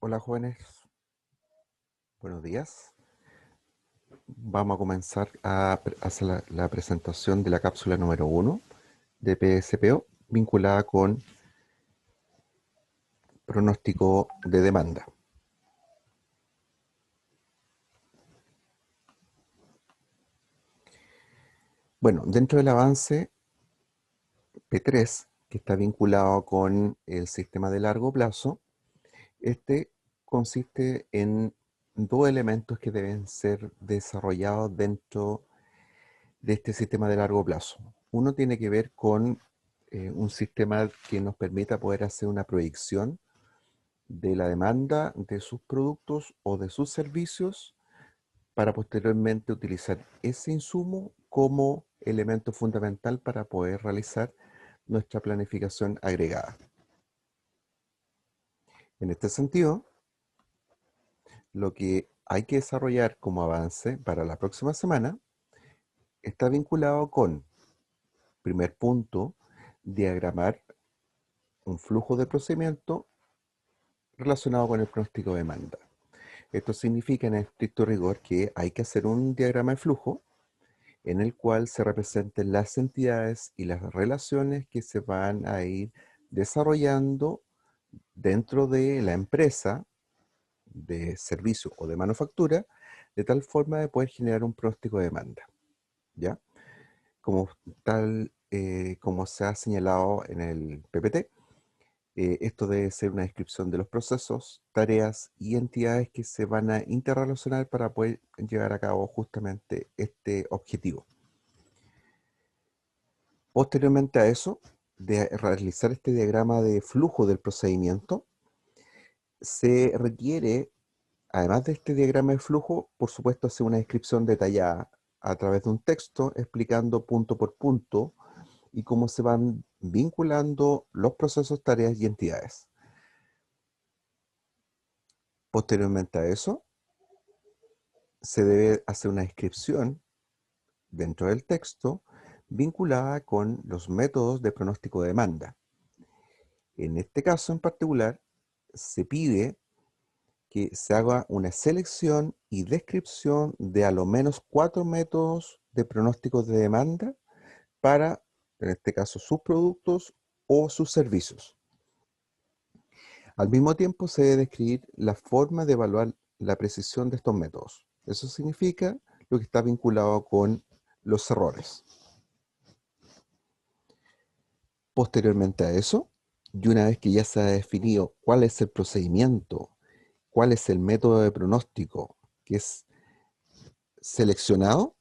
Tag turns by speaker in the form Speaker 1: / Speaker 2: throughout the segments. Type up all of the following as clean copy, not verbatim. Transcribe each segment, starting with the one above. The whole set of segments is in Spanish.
Speaker 1: Hola jóvenes, buenos días. Vamos a comenzar a hacer la presentación de la cápsula número 1 de PSPO vinculada con pronóstico de demanda. Bueno, dentro del avance P3, que está vinculado con el sistema de largo plazo, este consiste en dos elementos que deben ser desarrollados dentro de este sistema de largo plazo. Uno tiene que ver con un sistema que nos permita poder hacer una proyección de la demanda de sus productos o de sus servicios para posteriormente utilizar ese insumo como elemento fundamental para poder realizar nuestra planificación agregada. En este sentido, lo que hay que desarrollar como avance para la próxima semana está vinculado con, primer punto, diagramar un flujo de procedimiento relacionado con el pronóstico de demanda. Esto significa en estricto rigor que hay que hacer un diagrama de flujo en el cual se representen las entidades y las relaciones que se van a ir desarrollando dentro de la empresa de servicio o de manufactura, de tal forma de poder generar un pronóstico de demanda, ¿ya? Como tal, como se ha señalado en el PPT, esto debe ser una descripción de los procesos, tareas y entidades que se van a interrelacionar para poder llevar a cabo justamente este objetivo. Posteriormente a eso, de realizar este diagrama de flujo del procedimiento, se requiere, además de este diagrama de flujo, por supuesto, hacer una descripción detallada a través de un texto explicando punto por punto y cómo se van vinculando los procesos, tareas y entidades. Posteriormente a eso, se debe hacer una descripción dentro del texto vinculada con los métodos de pronóstico de demanda. En este caso en particular, se pide que se haga una selección y descripción de a lo menos 4 métodos de pronóstico de demanda para, en este caso, sus productos o sus servicios. Al mismo tiempo, se debe describir la forma de evaluar la precisión de estos métodos. Eso significa lo que está vinculado con los errores. Posteriormente a eso, y una vez que ya se ha definido cuál es el procedimiento, cuál es el método de pronóstico que es seleccionado,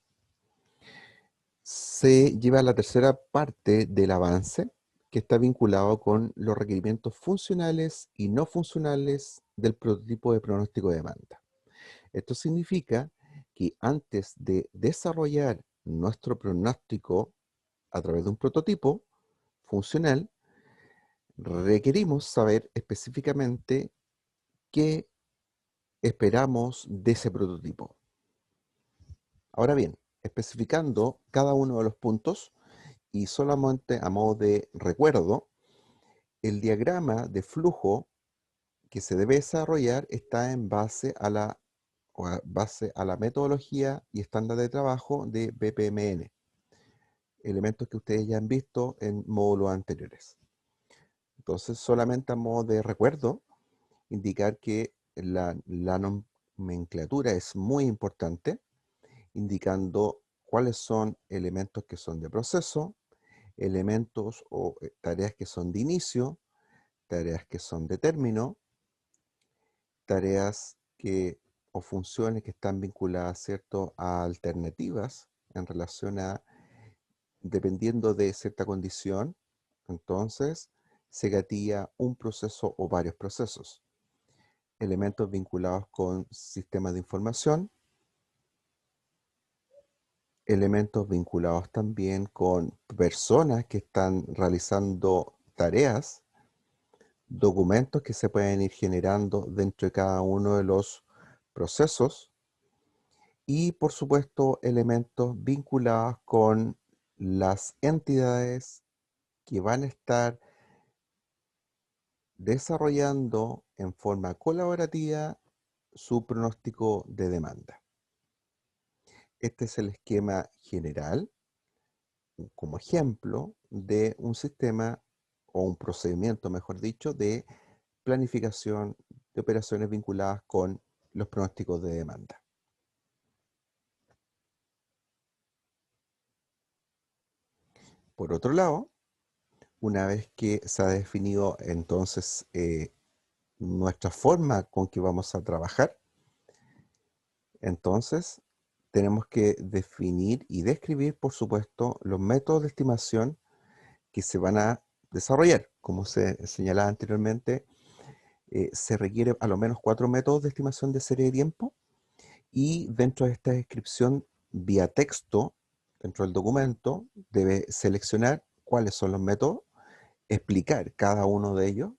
Speaker 1: se lleva a la tercera parte del avance, que está vinculado con los requerimientos funcionales y no funcionales del prototipo de pronóstico de demanda. Esto significa que antes de desarrollar nuestro pronóstico a través de un prototipo funcional, requerimos saber específicamente qué esperamos de ese prototipo. Ahora bien, especificando cada uno de los puntos y solamente a modo de recuerdo, el diagrama de flujo que se debe desarrollar está en base a la metodología y estándar de trabajo de BPMN, elementos que ustedes ya han visto en módulos anteriores. Entonces, solamente a modo de recuerdo, indicar que la nomenclatura es muy importante, indicando cuáles son elementos que son de proceso, elementos o tareas que son de inicio, tareas que son de término, tareas que o funciones que están vinculadas, ¿cierto?, a alternativas en relación a, dependiendo de cierta condición, entonces se gatilla un proceso o varios procesos. Elementos vinculados con sistemas de información, elementos vinculados también con personas que están realizando tareas, documentos que se pueden ir generando dentro de cada uno de los procesos y, por supuesto, elementos vinculados con las entidades que van a estar desarrollando en forma colaborativa su pronóstico de demanda. Este es el esquema general, como ejemplo, de un sistema o un procedimiento, mejor dicho, de planificación de operaciones vinculadas con los pronósticos de demanda. Por otro lado, una vez que se ha definido entonces nuestra forma con que vamos a trabajar, entonces tenemos que definir y describir, por supuesto, los métodos de estimación que se van a desarrollar. Como se señalaba anteriormente, se requiere a lo menos 4 métodos de estimación de serie de tiempo, y dentro de esta descripción vía texto, dentro del documento, debe seleccionar cuáles son los métodos, explicar cada uno de ellos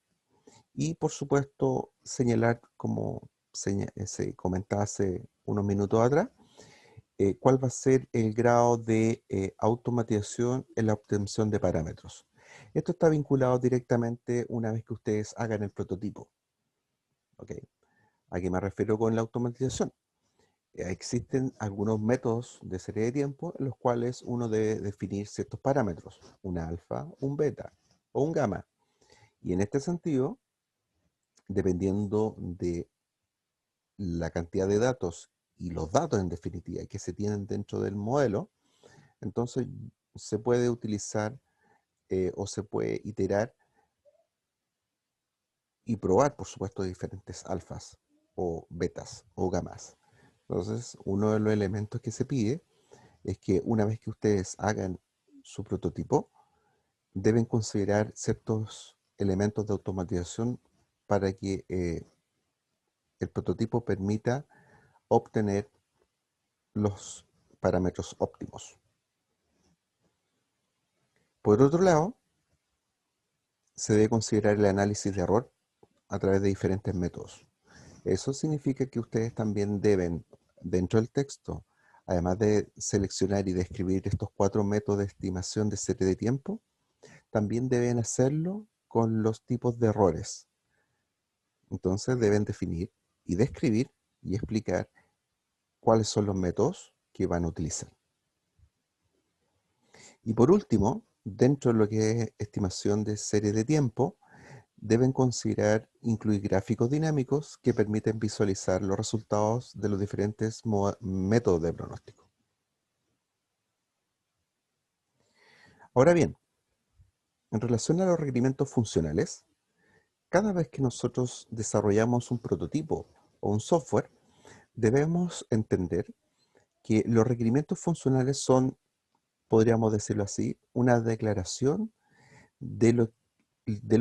Speaker 1: y, por supuesto, señalar, como se comentaba hace unos minutos atrás, cuál va a ser el grado de automatización en la obtención de parámetros. Esto está vinculado directamente una vez que ustedes hagan el prototipo. ¿Ok? ¿A qué me refiero con la automatización? Existen algunos métodos de serie de tiempo en los cuales uno debe definir ciertos parámetros, un alfa, un beta o un gamma. Y en este sentido, dependiendo de la cantidad de datos y los datos en definitiva que se tienen dentro del modelo, entonces se puede utilizar o se puede iterar y probar, por supuesto, diferentes alfas o betas o gamas. Entonces, uno de los elementos que se pide es que una vez que ustedes hagan su prototipo, deben considerar ciertos elementos de automatización para que el prototipo permita obtener los parámetros óptimos. Por otro lado, se debe considerar el análisis de error a través de diferentes métodos. Eso significa que ustedes también deben, dentro del texto, además de seleccionar y describir estos 4 métodos de estimación de serie de tiempo, también deben hacerlo con los tipos de errores. Entonces deben definir y describir y explicar cuáles son los métodos que van a utilizar. Y por último, dentro de lo que es estimación de serie de tiempo, deben considerar incluir gráficos dinámicos que permiten visualizar los resultados de los diferentes métodos de pronóstico. Ahora bien, en relación a los requerimientos funcionales, cada vez que nosotros desarrollamos un prototipo o un software, debemos entender que los requerimientos funcionales son, podríamos decirlo así, una declaración de lo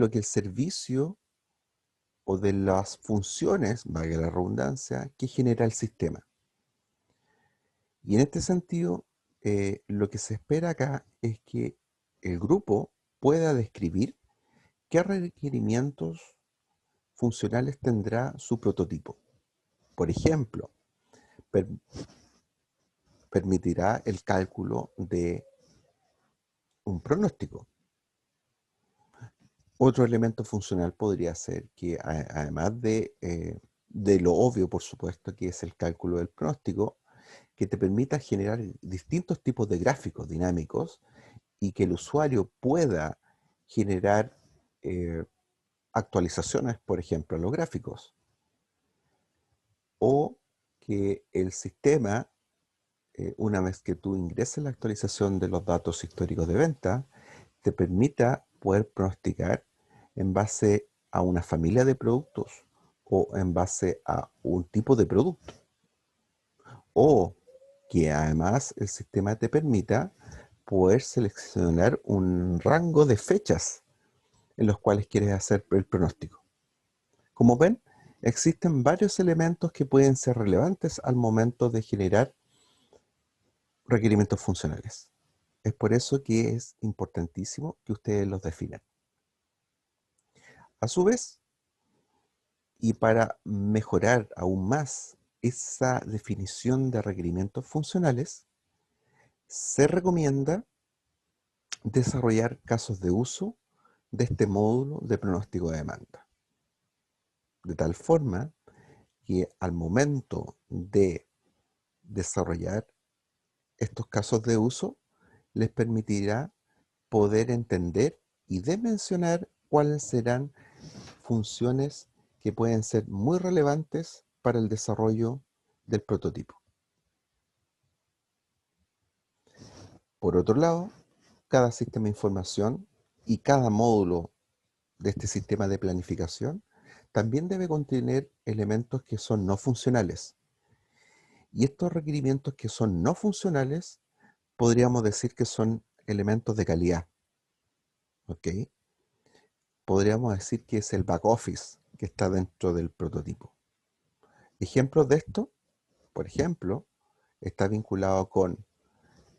Speaker 1: que el servicio o de las funciones, valga la redundancia, que genera el sistema. Y en este sentido, lo que se espera acá es que el grupo pueda describir qué requerimientos funcionales tendrá su prototipo. Por ejemplo, per- permitirá el cálculo de un pronóstico. Otro elemento funcional podría ser que, además de lo obvio, por supuesto, que es el cálculo del pronóstico, que te permita generar distintos tipos de gráficos dinámicos y que el usuario pueda generar eh, actualizaciones, por ejemplo, en los gráficos, o que el sistema, una vez que tú ingreses la actualización de los datos históricos de venta, te permita poder pronosticar en base a una familia de productos o en base a un tipo de producto. O que además el sistema te permita poder seleccionar un rango de fechas en los cuales quieres hacer el pronóstico. Como ven, existen varios elementos que pueden ser relevantes al momento de generar requerimientos funcionales. Es por eso que es importantísimo que ustedes los definan. A su vez, y para mejorar aún más esa definición de requerimientos funcionales, se recomienda desarrollar casos de uso de este módulo de pronóstico de demanda. de tal forma que al momento de desarrollar estos casos de uso, les permitirá poder entender y dimensionar cuáles serán funciones que pueden ser muy relevantes para el desarrollo del prototipo. Por otro lado, cada sistema de información y cada módulo de este sistema de planificación también debe contener elementos que son no funcionales. Y estos requerimientos que son no funcionales, podríamos decir que son elementos de calidad. ¿Ok? Podríamos decir que es el back office que está dentro del prototipo. Ejemplos de esto, por ejemplo, está vinculado con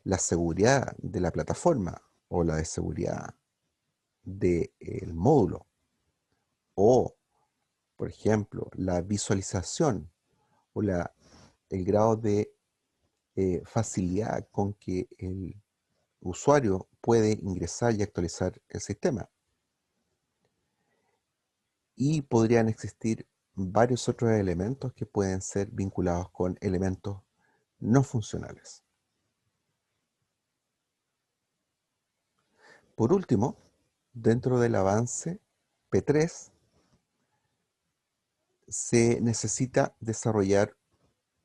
Speaker 1: la seguridad de la plataforma o la de seguridad del módulo, o, por ejemplo, la visualización o el grado de facilidad con que el usuario puede ingresar y actualizar el sistema. Y podrían existir varios otros elementos que pueden ser vinculados con elementos no funcionales. Por último, dentro del avance P3 se necesita desarrollar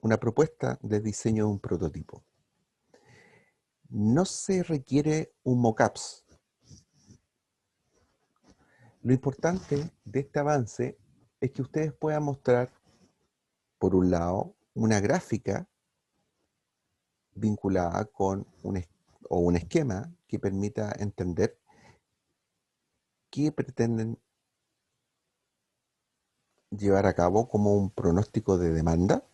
Speaker 1: una propuesta de diseño de un prototipo. No se requiere un mockups. Lo importante de este avance es que ustedes puedan mostrar, por un lado, una gráfica vinculada con un esquema que permita entender qué pretenden llevar a cabo como un pronóstico de demanda,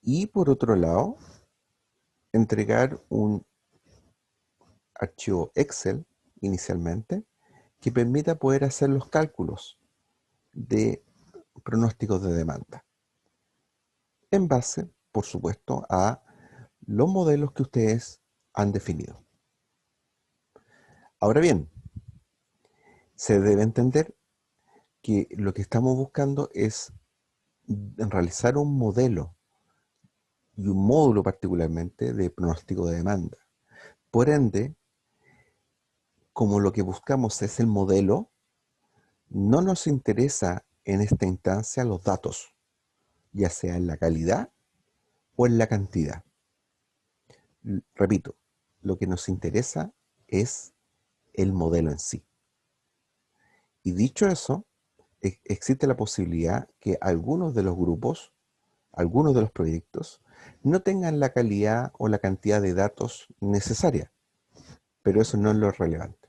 Speaker 1: y por otro lado, entregar un archivo Excel inicialmente que permita poder hacer los cálculos de pronósticos de demanda en base, por supuesto, a los modelos que ustedes han definido. Ahora bien, se debe entender que lo que estamos buscando es realizar un modelo y un módulo particularmente de pronóstico de demanda. Por ende, como lo que buscamos es el modelo, no nos interesa en esta instancia los datos, ya sea en la calidad o en la cantidad. Repito, lo que nos interesa es el modelo en sí. Y dicho eso, existe la posibilidad que algunos de los grupos, algunos de los proyectos, no tengan la calidad o la cantidad de datos necesaria, pero eso no es lo relevante.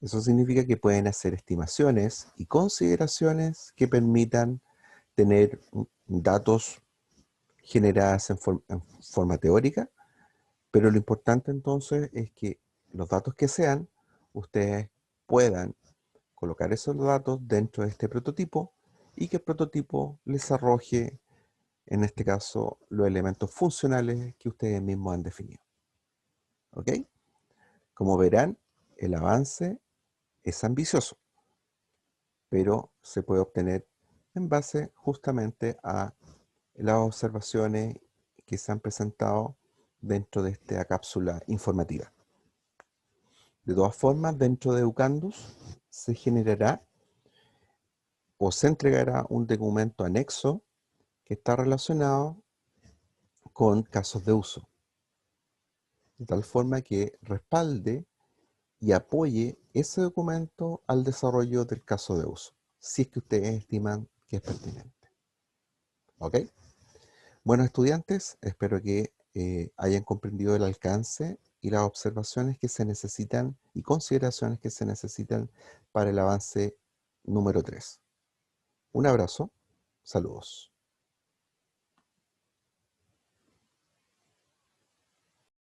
Speaker 1: Eso significa que pueden hacer estimaciones y consideraciones que permitan tener datos generadas en forma teórica, pero lo importante entonces es que los datos que sean, ustedes puedan colocar esos datos dentro de este prototipo y que el prototipo les arroje, en este caso, los elementos funcionales que ustedes mismos han definido. ¿Ok? Como verán, el avance es ambicioso, pero se puede obtener en base justamente a las observaciones que se han presentado dentro de esta cápsula informativa. De todas formas, dentro de Educandus se generará o se entregará un documento anexo que está relacionado con casos de uso, de tal forma que respalde y apoye ese documento al desarrollo del caso de uso, si es que ustedes estiman que es pertinente. ¿Ok? Bueno, estudiantes, espero que hayan comprendido el alcance y las observaciones que se necesitan y consideraciones que se necesitan para el avance número 3. Un abrazo, saludos.